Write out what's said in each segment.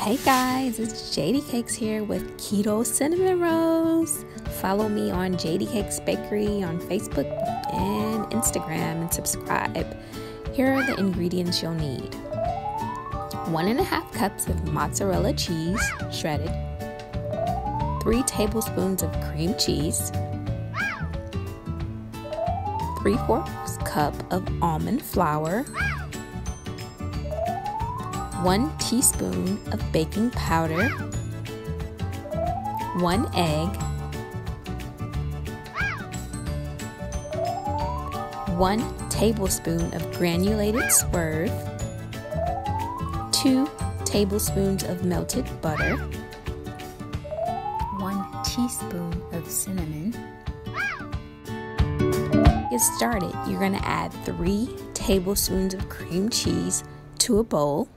Hey guys, it's JD Cakes here with Keto Cinnamon Rolls. Follow me on JD Cakes Bakery on Facebook and Instagram and subscribe. Here are the ingredients you'll need. 1.5 cups of mozzarella cheese, shredded. 3 tablespoons of cream cheese. 3/4 cup of almond flour. 1 teaspoon of baking powder, 1 egg, 1 tablespoon of granulated Swerve, 2 tablespoons of melted butter, 1 teaspoon of cinnamon. Get started. You're going to add 3 tablespoons of cream cheese to a bowl.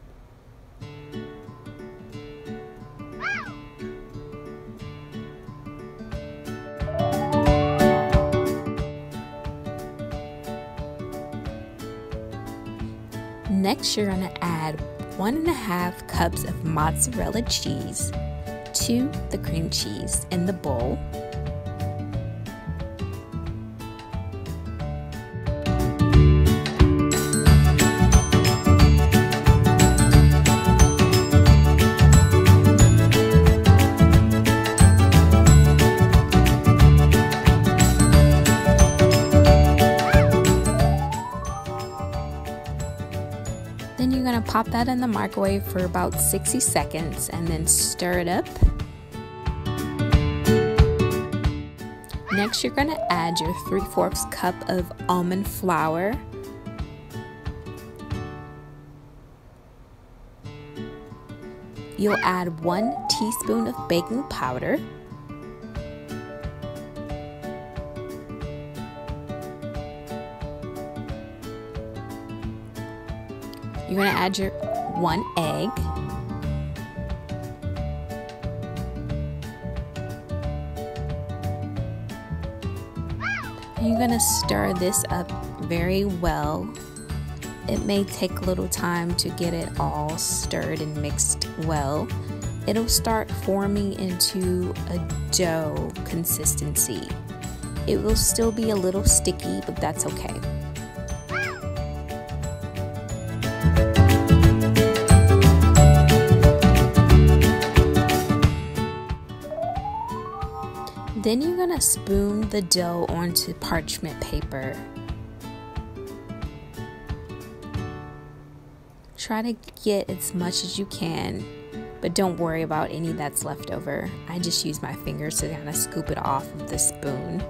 Next, you're going to add 1.5 cups of mozzarella cheese to the cream cheese in the bowl. Then you're going to pop that in the microwave for about 60 seconds and then stir it up. Next, you're going to add your 3/4 cup of almond flour. You'll add 1 teaspoon of baking powder. You're going to add your 1 egg. And you're going to stir this up very well. It may take a little time to get it all stirred and mixed well. It'll start forming into a dough consistency. It will still be a little sticky, but that's okay. Then you're going to spoon the dough onto parchment paper. Try to get as much as you can, but don't worry about any that's left over. I just use my fingers to kind of scoop it off of the spoon.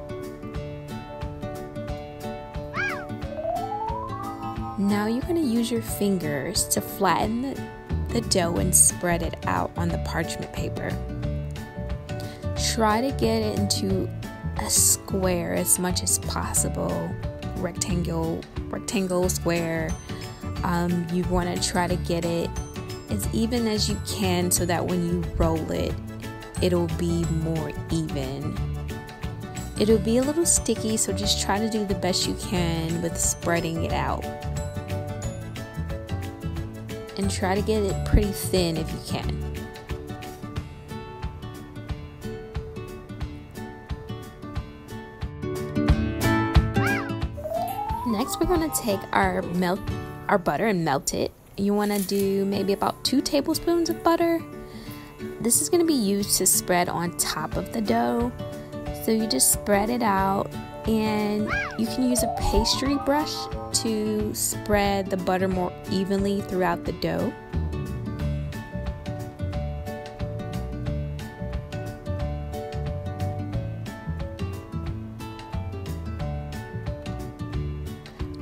Now you're going to use your fingers to flatten the dough and spread it out on the parchment paper. Try to get it into a square as much as possible, rectangle, square. You want to try to get it as even as you can so that when you roll it, it'll be more even. It'll be a little sticky, so just try to do the best you can with spreading it out. And try to get it pretty thin if you can. Next, we're going to take our butter and melt it. You want to do maybe about 2 tablespoons of butter. This is going to be used to spread on top of the dough. So you just spread it out, and you can use a pastry brush to spread the butter more evenly throughout the dough.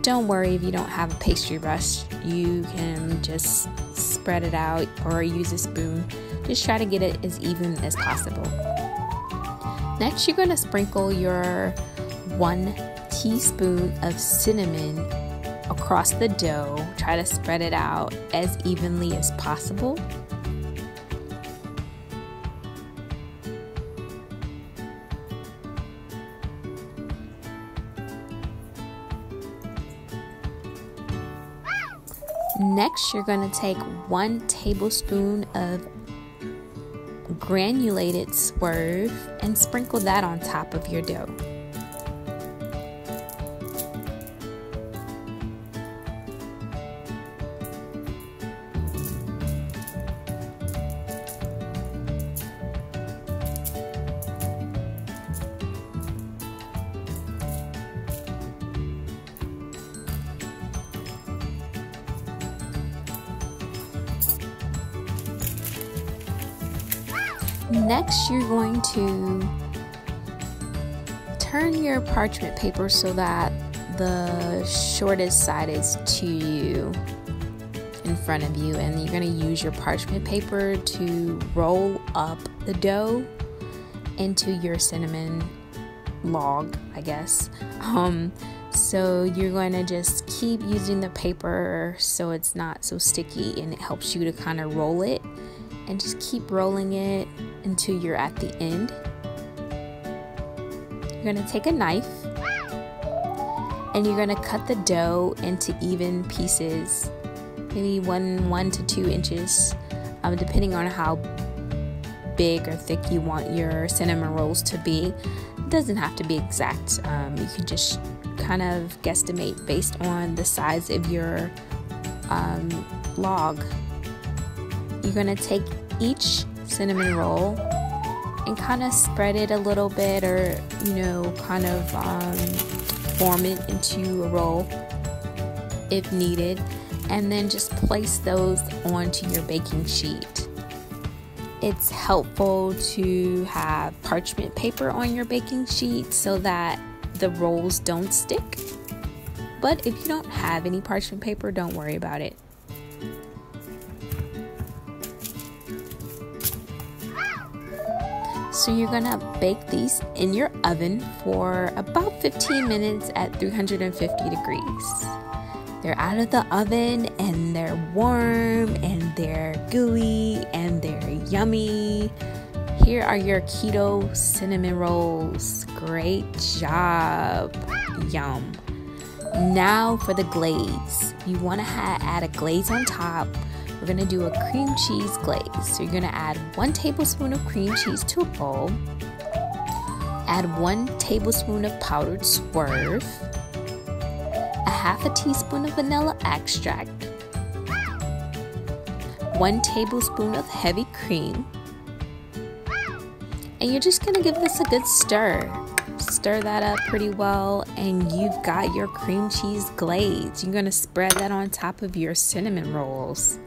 Don't worry if you don't have a pastry brush. You can just spread it out or use a spoon. Just try to get it as even as possible. Next, you're going to sprinkle your 1 teaspoon of cinnamon across the dough. Try to spread it out as evenly as possible. Next, you're going to take 1 tablespoon of granulated Swerve and sprinkle that on top of your dough. Next, you're going to turn your parchment paper so that the shortest side is to you in front of you, and you're going to use your parchment paper to roll up the dough into your cinnamon log, I guess. So you're going to just keep using the paper so it's not so sticky, and it helps you to kind of roll it, and just keep rolling it until you're at the end. You're going to take a knife and you're going to cut the dough into even pieces, maybe 1 to 2 inches, depending on how big or thick you want your cinnamon rolls to be. It doesn't have to be exact. You can just kind of guesstimate based on the size of your log. You're going to take each cinnamon roll and kind of spread it a little bit, or kind of form it into a roll if needed, and then just place those onto your baking sheet. It's helpful to have parchment paper on your baking sheet so that the rolls don't stick, but if you don't have any parchment paper, don't worry about it. So you're gonna bake these in your oven for about 15 minutes at 350 degrees. They're out of the oven and they're warm and they're gooey and they're yummy. Here are your keto cinnamon rolls. Great job. Yum. Now for the glaze. You want to add a glaze on top. We're going to do a cream cheese glaze. So you're going to add 1 tablespoon of cream cheese to a bowl. Add 1 tablespoon of powdered Swerve. A half a teaspoon of vanilla extract. 1 tablespoon of heavy cream. And you're just going to give this a good stir. Stir that up pretty well and you've got your cream cheese glaze. You're going to spread that on top of your cinnamon rolls.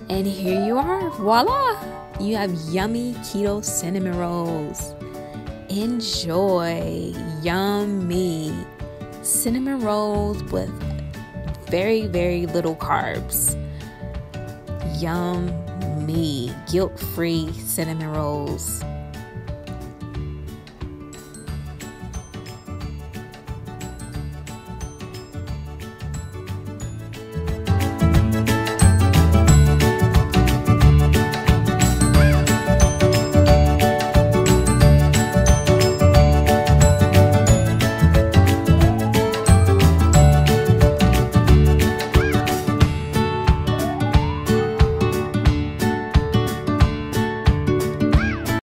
And here you are, voila! You have yummy keto cinnamon rolls. Enjoy. Yummy cinnamon rolls with very, very little carbs. Yummy, guilt-free cinnamon rolls.